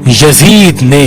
Yazid ने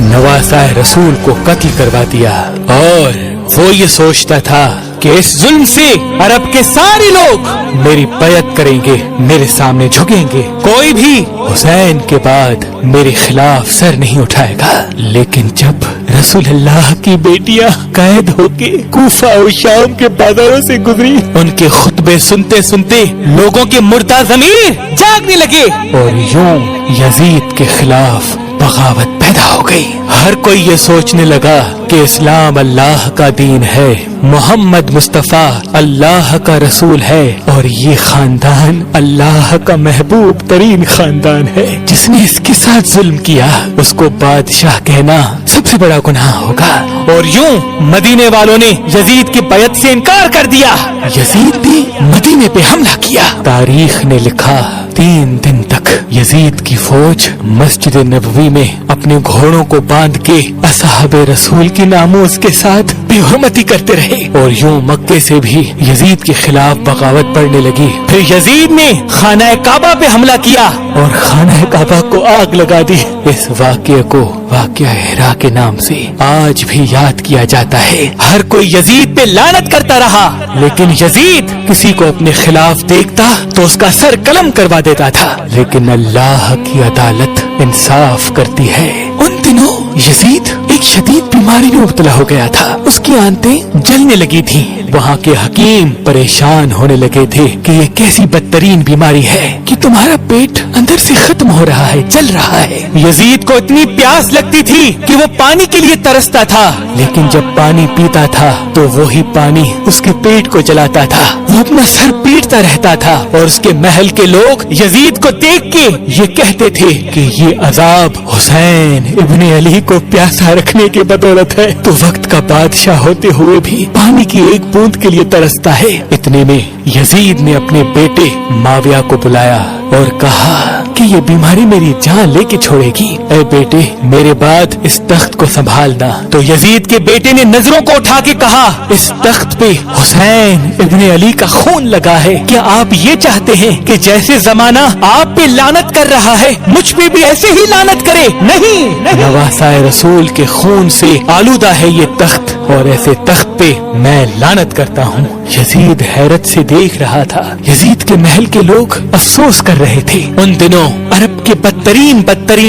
नवासा रसूल को कत्ल करवा दिया और वो ये सोचता था कि इस जुल्म से अरब के सारे लोग मेरी बैत करेंगे, मेरे सामने झुकेंगे, कोई भी हुसैन के बाद मेरे खिलाफ सर नहीं उठाएगा। लेकिन जब रसूल अल्लाह की बेटियां कैद होके कूफा और शाम के बाजारों से गुजरी, उनके खुतबे सुनते सुनते लोगों के मुर्दा ज़मीर जागने लगे और यूं यजीद के खिलाफ बगावत पैदा हो गई। हर कोई ये सोचने लगा कि इस्लाम अल्लाह का दीन है, मोहम्मद मुस्तफा अल्लाह का रसूल है और ये खानदान अल्लाह का महबूब तरीन खानदान है। जिसने इसके साथ जुल्म किया उसको बादशाह कहना सबसे बड़ा गुनाह होगा। और यूं मदीने वालों ने यजीद की बैत से इनकार कर दिया। यजीद ने मदीने पे हमला किया। तारीख ने लिखा 3 दिन तक यजीद की फौज मस्जिद नबवी में अपने घोड़ों को बांध के असहाबे रसूल की नामोस के साथ बेहुरमती करते रहे और यूं मक्के से भी यजीद के खिलाफ बगावत बढ़ने लगी। फिर यजीद ने खाना काबा पे हमला किया और खाना काबा को आग लगा दी। इस वाक़ये को वाक़या हिरा के नाम से आज भी याद किया जाता है। हर कोई यजीद पे लानत करता रहा, लेकिन यजीद किसी को अपने खिलाफ देखता तो उसका सर कलम करवा देता था। लेकिन अल्लाह की अदालत इंसाफ करती है। उन दिनों यजीद एक शदीद बीमारी में मुब्तला हो गया था। उसकी आंतें जलने लगी थी। वहाँ के हकीम परेशान होने लगे थे कि ये कैसी बदतरीन बीमारी है कि तुम्हारा पेट अंदर से खत्म हो रहा है, जल रहा है। यजीद को इतनी प्यास लगती थी कि वो पानी के लिए तरसता था, लेकिन जब पानी पीता था तो वही पानी उसके पेट को जलाता था। वो अपना सर पीटता रहता था और उसके महल के लोग यजीद को देख के ये कहते थे कि ये अजाब हुसैन इब्ने अली को प्यासा रखने की बदौलत है। तो वक्त का बादशाह होते हुए भी पानी की एक बूंद के लिए तरसता है। इतने में यजीद ने अपने बेटे माविया को बुलाया और कहा कि ये बीमारी मेरी जान लेके छोड़ेगी। ऐ बेटे, मेरे बाद इस तख्त को संभालना। तो यजीद के बेटे ने नजरों को उठा के कहा, इस तख्त पे हुसैन इब्ने अली का खून लगा है। क्या आप ये चाहते हैं कि जैसे जमाना आप पे लानत कर रहा है मुझ पे भी ऐसे ही लानत करे? नहीं, नवासाए रसूल के खून से आलूदा है ये तख्त और ऐसे तख्त पे मैं लानत करता हूँ। यजीद हैरत से देख रहा था। यजीद के महल के लोग अफसोस कर रहे थे। उन दिनों अरब के बदतरीन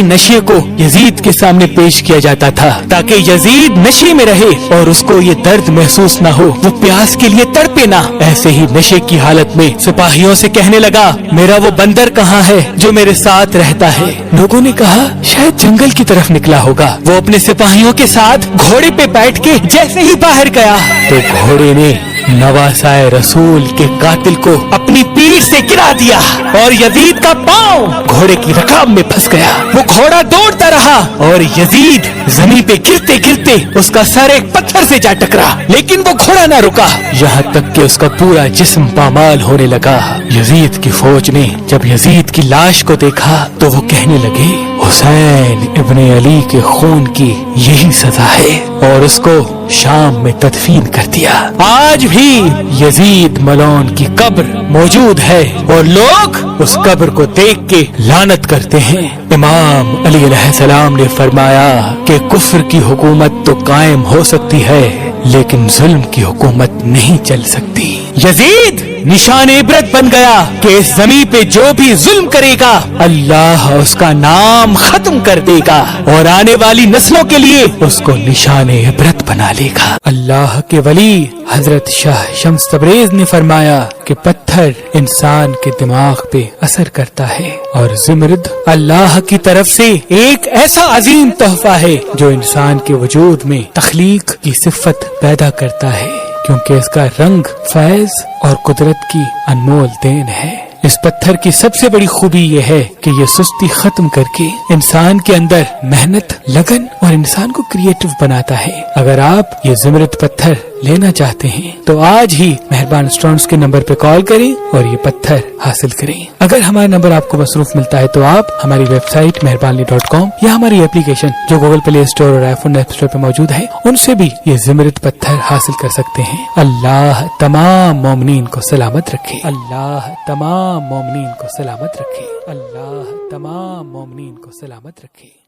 नशे को यजीद के सामने पेश किया जाता था ताकि यजीद नशे में रहे और उसको ये दर्द महसूस न हो, वो प्यास के लिए तड़पे ना। ऐसे ही नशे की हालत में सिपाहियों से कहने लगा, मेरा वो बंदर कहाँ है जो मेरे साथ रहता है? लोगों ने कहा शायद जंगल की तरफ निकला होगा। वो अपने सिपाहियों के साथ घोड़े पे बैठ के जैसे ही बाहर गया तो घोड़े ने नवासाए रसूल के कातिल को अपनी पीठ से गिरा दिया और यजीद का पांव घोड़े की रकाब में फंस गया। वो घोड़ा दौड़ता रहा और यजीद जमीन पे गिरते गिरते उसका सर एक पत्थर से जा टकरा, लेकिन वो घोड़ा न रुका, यहाँ तक कि उसका पूरा जिस्म पामाल होने लगा। यजीद की फौज ने जब यजीद की लाश को देखा तो वो कहने लगे, हुसैन इब्ने अली के खून की यही सजा है और उसको शाम में तदफीन कर दिया। आज भी यजीद मलौन की कब्र मौजूद है और लोग उस कब्र को देख के लानत करते हैं। इमाम अली अलैहिस्सलाम ने फरमाया कि कुफ्र की हुकूमत तो कायम हो सकती है लेकिन जुल्म की हुकूमत नहीं चल सकती। यजीद निशान इबरत बन गया कि इस जमीन पे जो भी जुल्म करेगा अल्लाह उसका नाम खत्म कर देगा और आने वाली नस्लों के लिए उसको निशान इबरत बना लेगा। अल्लाह के वली हजरत शाह शम्स तबरेज ने फरमाया कि पत्थर इंसान के दिमाग पे असर करता है और ज़िमरद अल्लाह की तरफ से एक ऐसा अजीम तोहफा है जो इंसान के वजूद में तख्लीक की सिफत पैदा करता है, क्योंकि इसका रंग फैज और कुदरत की अनमोल देन है। इस पत्थर की सबसे बड़ी खूबी ये है कि ये सुस्ती खत्म करके इंसान के अंदर मेहनत, लगन और इंसान को क्रिएटिव बनाता है। अगर आप ये ज़िमरद पत्थर लेना चाहते हैं तो आज ही मेहरबान स्टोन्स के नंबर पे कॉल करें और ये पत्थर हासिल करें। अगर हमारा नंबर आपको मसरूफ मिलता है तो आप हमारी वेबसाइट मेहरबानी.com या हमारी एप्लीकेशन जो गूगल प्ले स्टोर और आईफोन ऐप स्टोर पे मौजूद है उनसे भी ये ज़िमरद पत्थर हासिल कर सकते हैं। अल्लाह तमाम मोमिनीन को सलामत रखे। अल्लाह तमाम मोमिनीन को सलामत रखे। अल्लाह तमाम मोमिनीन को सलामत रखे।